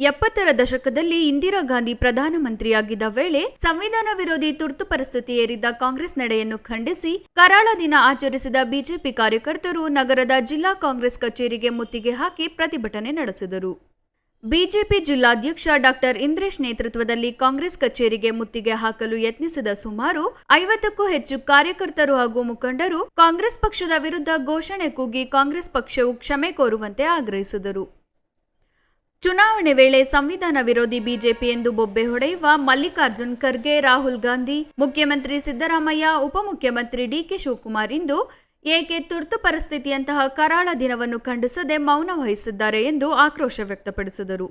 70ರ ದಶಕದಲ್ಲಿ ಇಂದಿರಾ ಗಾಂಧಿ ಪ್ರಧಾನಮಂತ್ರಿಯಾಗಿದ್ದ ವೇಳೆ ಸಂವಿಧಾನ ವಿರೋಧಿ ತುರ್ತು ಪರಿಸ್ಥಿತಿ ಏರಿದ್ದ ಕಾಂಗ್ರೆಸ್ ನಡೆಯನ್ನು ಖಂಡಿಸಿ ಕರಾಳ ದಿನ ಆಚರಿಸಿದ ಬಿಜೆಪಿ ಕಾರ್ಯಕರ್ತರು ನಗರದ ಜಿಲ್ಲಾ ಕಾಂಗ್ರೆಸ್ ಕಚೇರಿಗೆ ಮುತ್ತಿಗೆ ಹಾಕಿ ಪ್ರತಿಭಟನೆ ನಡೆಸಿದರು. ಬಿಜೆಪಿ ಜಿಲ್ಲಾಧ್ಯಕ್ಷ ಡಾಕ್ಟರ್ ಇಂದ್ರೇಶ್ ನೇತೃತ್ವದಲ್ಲಿ ಕಾಂಗ್ರೆಸ್ ಕಚೇರಿಗೆ ಮುತ್ತಿಗೆ ಹಾಕಲು ಯತ್ನಿಸಿದ ಸುಮಾರು 50ಕ್ಕೂ ಹೆಚ್ಚು ಕಾರ್ಯಕರ್ತರು ಹಾಗೂ ಮುಖಂಡರು ಕಾಂಗ್ರೆಸ್ ಪಕ್ಷದ ವಿರುದ್ಧ ಘೋಷಣೆ ಕೂಗಿ ಕಾಂಗ್ರೆಸ್ ಪಕ್ಷವು ಕ್ಷಮೆ ಕೋರುವಂತೆ ಆಗ್ರಹಿಸಿದರು. ಚುನಾವಣೆ ವೇಳೆ ಸಂವಿಧಾನ ವಿರೋಧಿ ಬಿಜೆಪಿ ಎಂದು ಬೊಬ್ಬೆ ಹೊಡೆಯುವ ಮಲ್ಲಿಕಾರ್ಜುನ್ ಖರ್ಗೆ, ರಾಹುಲ್ ಗಾಂಧಿ, ಮುಖ್ಯಮಂತ್ರಿ ಸಿದ್ದರಾಮಯ್ಯ, ಉಪಮುಖ್ಯಮಂತ್ರಿ ಡಿಕೆ ಶಿವಕುಮಾರ್ ಇಂದು ಏಕೆ ತುರ್ತು ಪರಿಸ್ಥಿತಿಯಂತಹ ಕರಾಳ ದಿನವನ್ನು ಖಂಡಿಸದೆ ಮೌನ ವಹಿಸಿದ್ದಾರೆ ಎಂದು ಆಕ್ರೋಶ ವ್ಯಕ್ತಪಡಿಸಿದರು.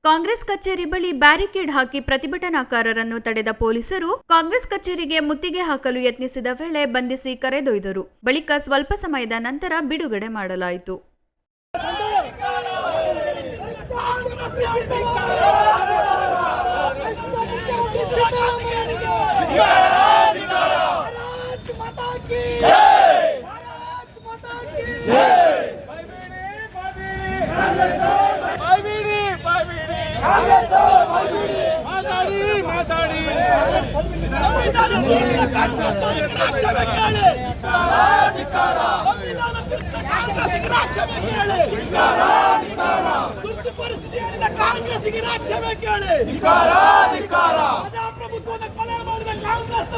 ಕಾಂಗ್ರೆಸ್ ಕಚೇರಿ ಬಳಿ ಬ್ಯಾರಿಕೇಡ್ ಹಾಕಿ ಪ್ರತಿಭಟನಾಕಾರರನ್ನು ತಡೆದ ಪೊಲೀಸರು ಕಾಂಗ್ರೆಸ್ ಕಚೇರಿಗೆ ಮುತ್ತಿಗೆ ಹಾಕಲು ಯತ್ನಿಸಿದ ವೇಳೆ ಬಂಧಿಸಿ ಕರೆದೊಯ್ದರು. ಬಳಿಕ ಸ್ವಲ್ಪ ಸಮಯದ ನಂತರ ಬಿಡುಗಡೆ ಮಾಡಲಾಯಿತು. ತುರ್ತು ಪರಿಸ್ಥಿತಿಯಲ್ಲಿನ ಕಾಂಗ್ರೆಸ್ಸಿಗೆ ರಾಜ್ಯವೇ ಕೇಳಿ. ಪ್ರಜಾಪ್ರಭುತ್ವದ ಕೊಲೆ ಮಾಡಿದ ಕಾಂಗ್ರೆಸ್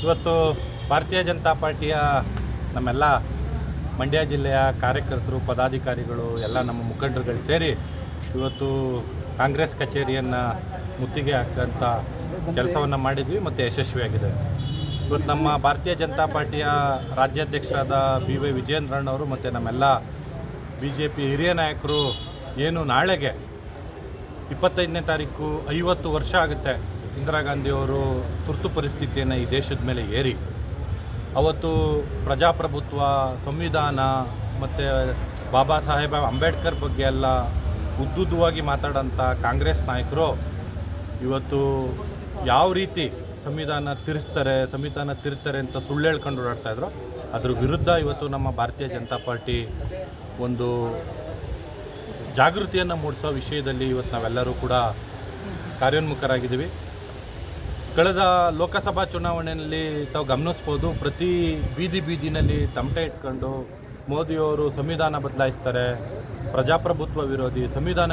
ಇವತ್ತು ಭಾರತೀಯ ಜನತಾ ಪಾರ್ಟಿಯ ನಮ್ಮೆಲ್ಲ ಮಂಡ್ಯ ಜಿಲ್ಲೆಯ ಕಾರ್ಯಕರ್ತರು, ಪದಾಧಿಕಾರಿಗಳು, ಎಲ್ಲ ನಮ್ಮ ಮುಖಂಡರುಗಳು ಸೇರಿ ಇವತ್ತು ಕಾಂಗ್ರೆಸ್ ಕಚೇರಿಯನ್ನು ಮುತ್ತಿಗೆ ಹಾಕೋಂಥ ಕೆಲಸವನ್ನು ಮಾಡಿದ್ವಿ ಮತ್ತು ಯಶಸ್ವಿಯಾಗಿದೆ. ಇವತ್ತು ನಮ್ಮ ಭಾರತೀಯ ಜನತಾ ಪಾರ್ಟಿಯ ರಾಜ್ಯಾಧ್ಯಕ್ಷರಾದ ಬಿ ವೈ ವಿಜಯೇಂದ್ರಣ್ಣವರು ಮತ್ತು ನಮ್ಮೆಲ್ಲ ಬಿ ಜೆ ಪಿ ಹಿರಿಯ ನಾಯಕರು ಏನು ನಾಳೆಗೆ 25ನೇ ತಾರೀಕು 50 ವರ್ಷ ಆಗುತ್ತೆ ಇಂದಿರಾ ಗಾಂಧಿಯವರು ತುರ್ತು ಪರಿಸ್ಥಿತಿಯನ್ನು ಈ ದೇಶದ ಮೇಲೆ ಏರಿ. ಅವತ್ತು ಪ್ರಜಾಪ್ರಭುತ್ವ, ಸಂವಿಧಾನ ಮತ್ತು ಬಾಬಾ ಸಾಹೇಬ್ ಅಂಬೇಡ್ಕರ್ ಬಗ್ಗೆ ಎಲ್ಲ ಉದ್ದುದ್ದವಾಗಿ ಮಾತಾಡೋಂಥ ಕಾಂಗ್ರೆಸ್ ನಾಯಕರು ಇವತ್ತು ಯಾವ ರೀತಿ ಸಂವಿಧಾನ ತಿರುತ್ತಾರೆ ಅಂತ ಸುಳ್ಳು ಹೇಳ್ಕೊಂಡು ಓಡಾಡ್ತಾಯಿದ್ರು. ಅದ್ರ ವಿರುದ್ಧ ಇವತ್ತು ನಮ್ಮ ಭಾರತೀಯ ಜನತಾ ಪಾರ್ಟಿ ಒಂದು ಜಾಗೃತಿಯನ್ನು ಮೂಡಿಸೋ ವಿಷಯದಲ್ಲಿ ಇವತ್ತು ನಾವೆಲ್ಲರೂ ಕೂಡ ಕಾರ್ಯೋನ್ಮುಖರಾಗಿದ್ದೀವಿ. ಕಳೆದ ಲೋಕಸಭಾ ಚುನಾವಣೆಯಲ್ಲಿ ತಾವು ಗಮನಿಸ್ಬೋದು, ಪ್ರತಿ ಬೀದಿನಲ್ಲಿ ತಮಟೆ ಇಟ್ಕೊಂಡು ಮೋದಿಯವರು ಸಂವಿಧಾನ ಬದಲಾಯಿಸ್ತಾರೆ, ಪ್ರಜಾಪ್ರಭುತ್ವ ವಿರೋಧಿ, ಸಂವಿಧಾನ